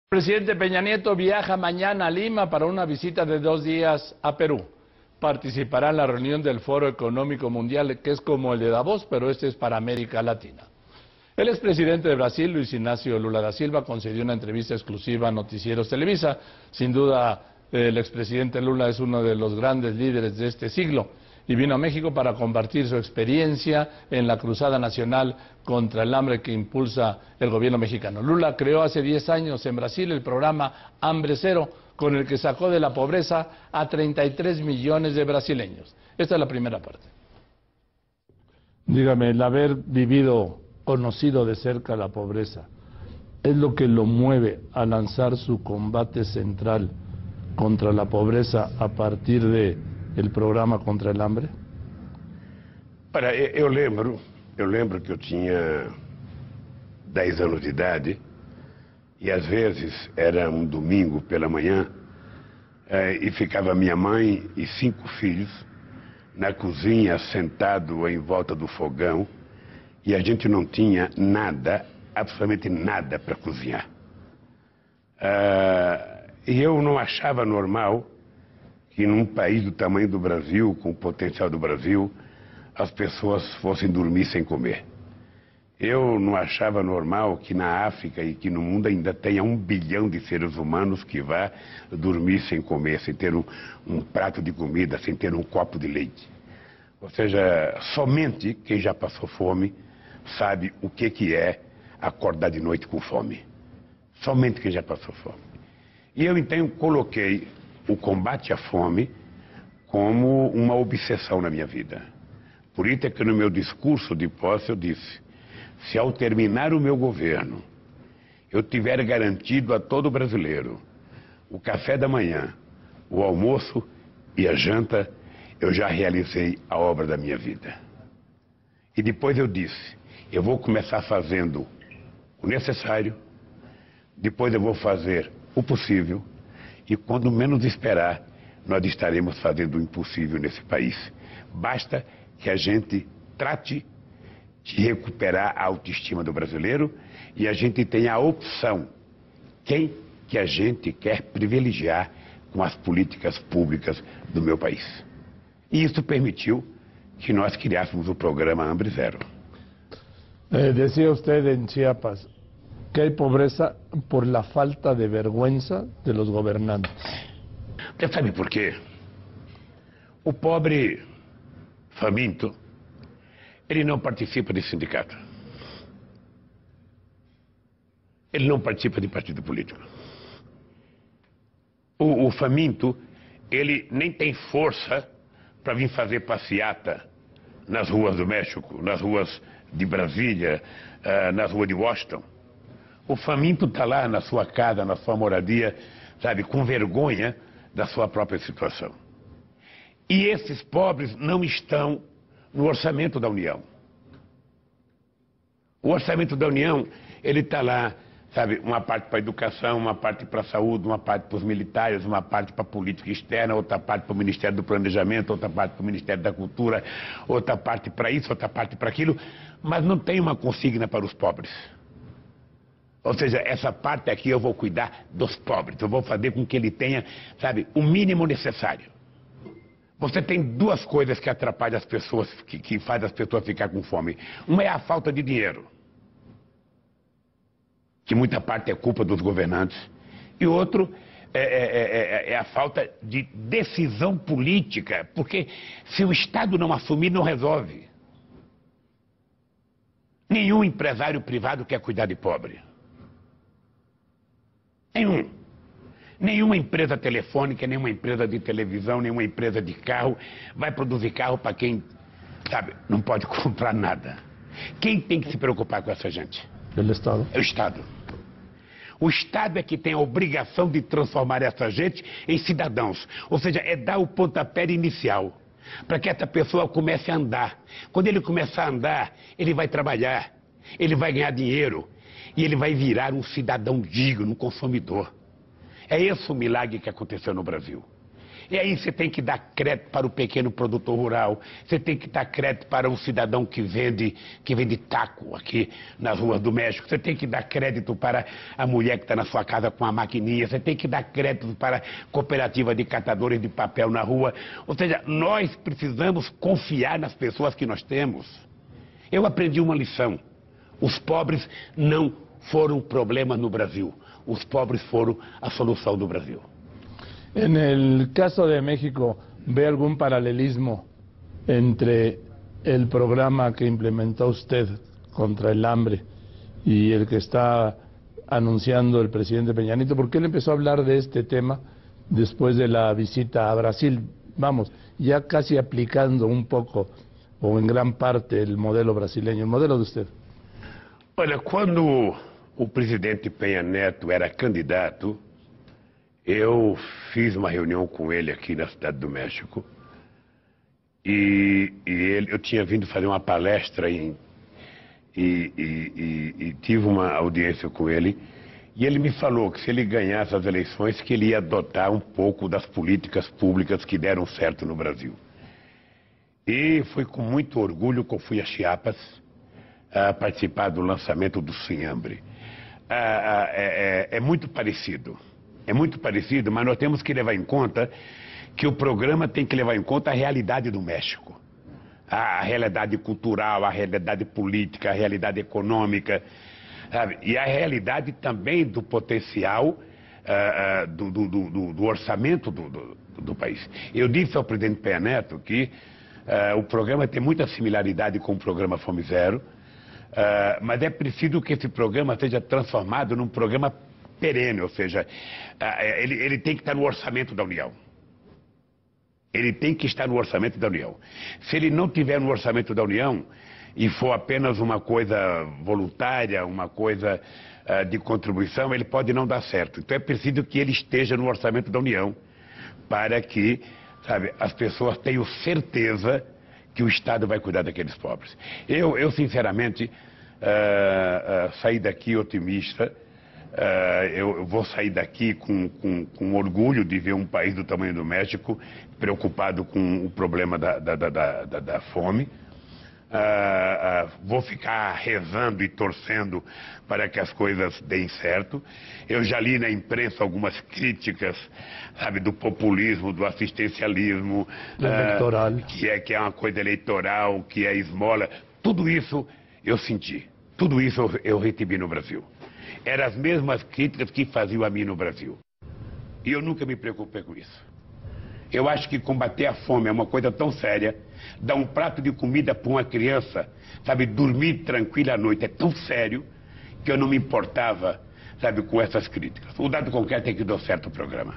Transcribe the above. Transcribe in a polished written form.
El presidente Peña Nieto viaja mañana a Lima para una visita de 2 días a Perú. Participará en la reunión del Foro Económico Mundial, que es como el de Davos, pero este es para América Latina. El expresidente de Brasil, Luis Inácio Lula da Silva, concedió una entrevista exclusiva a Noticieros Televisa. Sin duda, el expresidente Lula es uno de los grandes líderes de este siglo y vino a México para compartir su experiencia en la cruzada nacional contra el hambre que impulsa el gobierno mexicano. Lula creó hace 10 años en Brasil el programa Hambre Cero, con el que sacó de la pobreza a 33 millones de brasileños. Esta es la primera parte. Dígame, el haber vivido, conocido de cerca la pobreza, ¿es lo que lo mueve a lanzar su combate central contra la pobreza a partir de el programa contra el hambre? Olha, eu lembro que eu tinha 10 anos de idade e às vezes era um domingo pela manhã e ficava minha mãe e 5 filhos na cozinha sentado em volta do fogão e a gente não tinha nada, absolutamente nada para cozinhar. E eu não achava normal que num país do tamanho do Brasil, com o potencial do Brasil, as pessoas fossem dormir sem comer. Eu não achava normal que na África e que no mundo ainda tenha 1 bilhão de seres humanos que vá dormir sem comer, sem ter um prato de comida, sem ter um copo de leite. Ou seja, somente quem já passou fome sabe o que é acordar de noite com fome. Somente quem já passou fome. E eu então coloquei o combate à fome como uma obsessão na minha vida. Por isso é que no meu discurso de posse eu disse: se ao terminar o meu governo eu tiver garantido a todo brasileiro o café da manhã, o almoço e a janta, eu já realizei a obra da minha vida. E depois eu disse: eu vou começar fazendo o necessário, depois eu vou fazer o possível, e quando menos esperar, nós estaremos fazendo o impossível nesse país. Basta que a gente trate de recuperar a autoestima do brasileiro e a gente tenha a opção quem que a gente quer privilegiar com as políticas públicas do meu país. E isso permitiu que nós criássemos o programa Hambre Zero. Decía usted en Chiapas que hay pobreza por la falta de vergüenza de los gobernantes. Você sabe por quê? O pobre faminto, ele não participa de sindicato. Ele não participa de partido político. O faminto, ele nem tem força para vir fazer passeata nas ruas do México, nas ruas de Brasília, nas ruas de Washington. O faminto está lá na sua casa, na sua moradia, sabe, com vergonha da sua própria situação. E esses pobres não estão no orçamento da União. O orçamento da União, ele está lá, sabe, uma parte para a educação, uma parte para a saúde, uma parte para os militares, uma parte para a política externa, outra parte para o Ministério do Planejamento, outra parte para o Ministério da Cultura, outra parte para isso, outra parte para aquilo, mas não tem uma consigna para os pobres. Ou seja, essa parte aqui eu vou cuidar dos pobres, eu vou fazer com que ele tenha, sabe, o mínimo necessário. Você tem 2 coisas que atrapalham as pessoas, que faz as pessoas ficar com fome. Uma é a falta de dinheiro, que muita parte é culpa dos governantes. E outro é a falta de decisão política, porque se o Estado não assumir, não resolve. Nenhum empresário privado quer cuidar de pobre. Nenhum. Nenhuma empresa telefônica, nenhuma empresa de televisão, nenhuma empresa de carro vai produzir carro para quem, sabe, não pode comprar nada. Quem tem que se preocupar com essa gente? O Estado. É o Estado. O Estado é que tem a obrigação de transformar essa gente em cidadãos. Ou seja, é dar o pontapé inicial para que essa pessoa comece a andar. Quando ele começar a andar, ele vai trabalhar, ele vai ganhar dinheiro e ele vai virar um cidadão digno, um consumidor. É esse o milagre que aconteceu no Brasil. E aí você tem que dar crédito para o pequeno produtor rural, você tem que dar crédito para o cidadão que vende taco aqui nas ruas do México, você tem que dar crédito para a mulher que está na sua casa com a maquininha, você tem que dar crédito para a cooperativa de catadores de papel na rua. Ou seja, nós precisamos confiar nas pessoas que nós temos. Eu aprendi uma lição. Os pobres não foram problema no Brasil. Os pobres foram a solução do Brasil. En el caso de México, ¿ve algún paralelismo entre el programa que implementó usted contra el hambre y el que está anunciando el presidente Peña Nieto? Porque él empezó a hablar de este tema después de la visita a Brasil. Vamos, ya casi aplicando un poco o en gran parte el modelo brasileño, el modelo de usted. Olha, quando o presidente Peña Neto era candidato, eu fiz uma reunião com ele aqui na Cidade do México e eu tinha vindo fazer uma palestra e tive uma audiência com ele e ele me falou que se ele ganhasse as eleições que ele ia adotar um pouco das políticas públicas que deram certo no Brasil. E foi com muito orgulho que eu fui a Chiapas participar do lançamento do Sem Hambre. É muito parecido. É muito parecido, mas nós temos que levar em conta que o programa tem que levar em conta a realidade do México. A realidade cultural, a realidade política, a realidade econômica, sabe? E a realidade também do potencial do orçamento do país. Eu disse ao presidente Peña Neto que o programa tem muita similaridade com o programa Fome Zero, mas é preciso que esse programa seja transformado num programa perene, ou seja, ele tem que estar no orçamento da União. Ele tem que estar no orçamento da União. Se ele não tiver no orçamento da União e for apenas uma coisa voluntária, uma coisa de contribuição, ele pode não dar certo. Então é preciso que ele esteja no orçamento da União para que, sabe, as pessoas tenham certeza que o Estado vai cuidar daqueles pobres. Eu sinceramente, saí daqui otimista. Eu vou sair daqui com orgulho de ver um país do tamanho do México preocupado com o problema da fome. Vou ficar rezando e torcendo para que as coisas deem certo. Eu já li na imprensa algumas críticas, sabe, do populismo, do assistencialismo, eleitoral, que é uma coisa eleitoral, que é esmola. Tudo isso eu senti, tudo isso eu recebi no Brasil. Eram as mesmas críticas que faziam a mim no Brasil. E eu nunca me preocupei com isso. Eu acho que combater a fome é uma coisa tão séria. Dar um prato de comida para uma criança, sabe, dormir tranquila à noite, é tão sério que eu não me importava, sabe, com essas críticas. O dado concreto é que deu certo o programa.